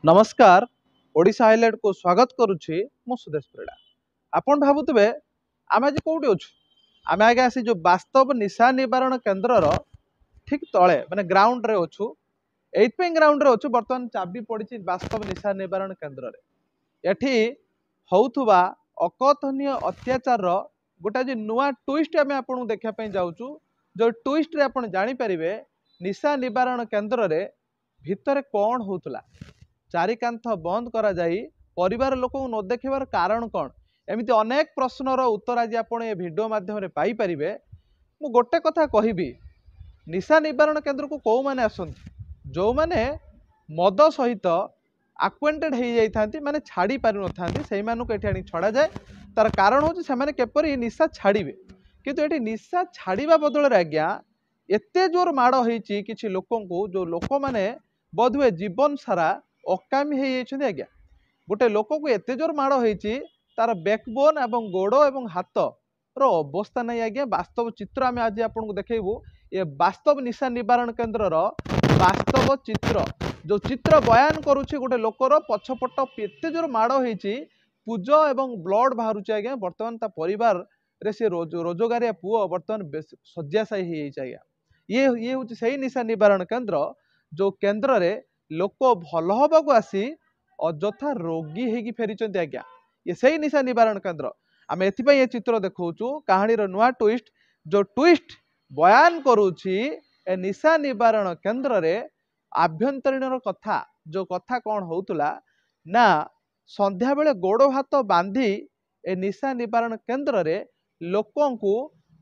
नमस्कार ओडिशा हाइलाइट को स्वागत करुच्ची मु सुदेश परिड़ा। आपण भावुवे आम आज कौटी अच्छु आम आगे आसी जो वास्तव निशा निवारण केन्द्र ठीक तले माने ग्राउंड रे अच्छु एइथपे ग्राउंड रे अच्छु बर्तमान चाबी पड़ी वास्तव निशा निवारण केन्द्र रे एठी होउथुबा अकथनीय अत्याचार गोटे जे नुआ ट्विस्ट आम आपन देखा जाऊँ जो ट्विस्ट रे आपण जानि परिबे निशा निवारण केन्द्र रे भितर कौन होउतला चारिकांथ बंद करा जाई परिवार लोक न देखार कारण कौन एमती अनेक प्रश्नर उत्तर आज आप भिडियो माध्यम पाई परिबे। मु गोटे कथा कहबी निशा निवारण केन्द्र को कौ माने आसंती जो माने मद सहित आक्वेंटेड हो जाइथांती माने छाड़ी पारि नथांती सेहि मानक एठी आनी छड़ा जाए तार कारण होची से माने केपरि निशा छाड़िबे किंतु एठी निशा छाड़िबा बदल रे आज्ञा एते जोर माड़ होईची किछि लोकंकु जो लोक माने बोधवे जीवन सारा अकामी हो जाइछन्ती। आज्ञा गोटे लोक को एते जोर माड़ होईची तार बैकबोन एवं गोड़ एवं हाथ रो अवस्था नहीं। आज्ञा वास्तव चित्र आम आज आपको देखू ये वास्तव निशा निवारण केन्द्र वास्तव चित्र जो चित्र बयान करुच्ची गोटे लोकर पछपट एते जोर माड़ होईची पूज एवं ब्लड बाहर। आज्ञा बर्तमान ता परिवार रे से रोजगारिया पुओ बर्तमान शज्याशायी हो जाइए। आज्ञा ये हूँ से निशा निवारण केन्द्र जो केन्द्र रे लोक भल हवाक आसी अଯଥା रोगी होगी फेरी। आज्ञा ये सही निशा निवारण केन्द्र आम एथिपाई ये चित्र देखौछु कहानी नुआ ट्विस्ट जो ट्विस्ट बयान करुछि ए निशा निवारण केन्द्र रे आभ्यंतरीण कथा जो कथा कौन होउतला ना संध्या बेले गोड़ हाथ बांधी ए निशा निवारण केन्द्र रे लोकंकु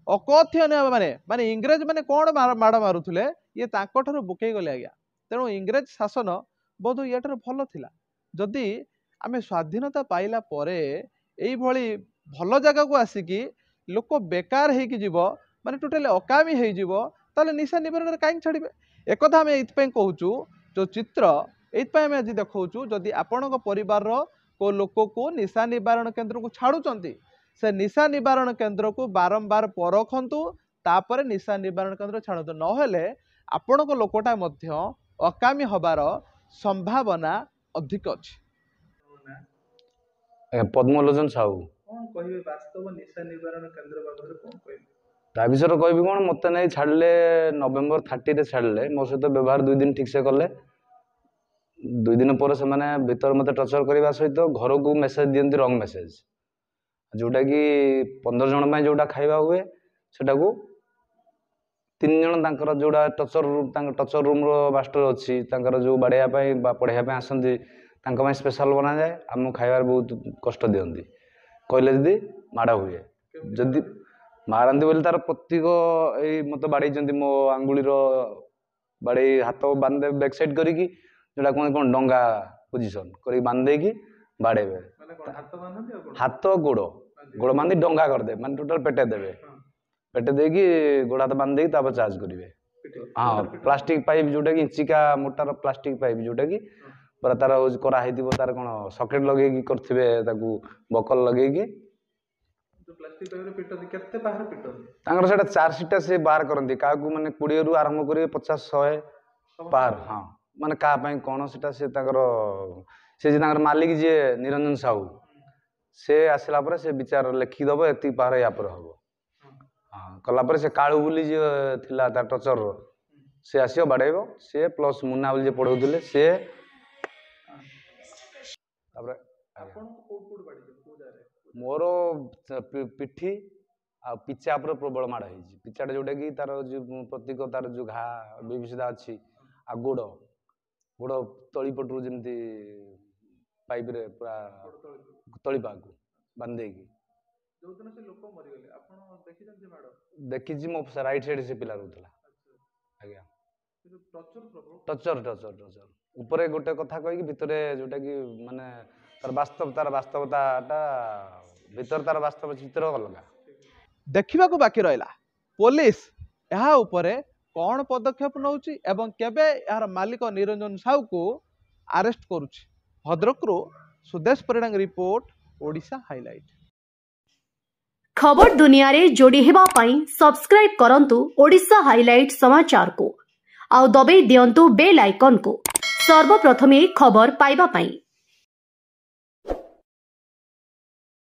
अकथनीय माने माने इंग्रेज माने कौन माड़ मारुथुले ये तांको ठारू बुकेई गले। आज्ञा तेणु इंग्रेज शासन बोध याठार भल थिला जदि आमे स्वाधीनता पाइला परे एई भली भल जगह को आसिकी लोक बेकार हेकी जीवो माने टोटली अकामी हेई जीवो ताले निशा निवारण काई छाड़िबे एकथा आमे एइथपै कहूचु जो चित्र एइथपै आमे आज देखौचु जदि आपणक परिवार रो को लोक को निशा निवारण केन्द्र को छाड़ुचंती से निशा निवारण केन्द्र को बारंबार परखंतु तापर निशा निवारण केन्द्र छाड़तु नहेले आपणक लोकटा मध्य अकामी हबार संभावना अधिक अछि। पद्मलोचन साहू कौन कहबे वास्तव निशा निवारण केन्द्र बाबत कौन कहबे ता विषय कहबी कौन मत नहीं छाड़ले नवेम्बर 30 रे छाड़ले मो सहित व्यवहार 2 दिन ठीक से कले 2 दिन पर से माने भीतर मते टर्चर करबा सहित घर को मेसेज दियंती रॉन्ग मेसेज जोटा कि 15 जन में जोटा खाइबा हुए सेटा को 3 जन तांकर जोड़ा टर्चर रूम रो मास्टर अच्छी जो बाड़िया पढ़ाई आसती स्पेशल बना जाए आम खाइबार बहुत कष्ट दियंती कहले जदि माड़ हुए जदि मारती बोली तार प्रत्येक यही मत बाड़े मो आंगुली बाड़े हाथ बांधे बैक साइड करी जोड़ा कौन कौन डंगा पोजिशन कर बांधे बाड़ेबे हाथ गोड़ गोड़ बांधि डंगा करदे माने टोटल पेटे देवे पेटे देकी गोड़ हाथ बांध देकी चार्ज करेंगे। हाँ प्लास्टिक पाइप जोटा कि इंचिका मोटार प्लास्टिक पाइप जोटा कि पूरा तार कराई तार कौन सकेट लगे करथिबे ताकू बकल लगे चार्जसीटा से बाहर करती क्या माने 20 रु आरंभ करेंगे 50-100 पार। हाँ माने क्या कौन से मालिक जी निरंजन साहू से आसला से विचार लिखिदब एति पार या पर हम हाँ कलापर से कालू बुली जी थिला तार टचर से आसियो बाड़ेब से प्लस मुन्ना बोली पढ़ाऊले से मोर पिठी आ पिचा पर प्रबल माड़ हो पिचाटा जोटा कि तार जो प्रतीक तार जो घा विविधता अच्छी आ गोड़ गोड़ तली पटू जमी पाइप रे पूरा तली पाक बांधेकी देखी मो राइट साइड से पिला रोला। आज्ञा टचर ऊपर गोटे कथा कही भितर जोटा कि माने तार वास्तवता भीतर तार वास्तव चित्र अलग देखा बाकी रहा पुलिस यहाँ उपरे कौन पदक्षेप नौची एवं केबे यार मालिक निरंजन साहू को अरेस्ट करुछि। भद्रकरू सुदेश परिड़ा रिपोर्ट ओडिशा हाइलाइट। खबर दुनिया रे जोड़ी हेबा पाई सब्सक्राइब करंतु ओडिशा हाइलाइट समाचार को आउ दबे दियंतु बेल आइकन को ସର୍ବପ୍ରଥମେ ଖବର ପାଇବା ପାଇଁ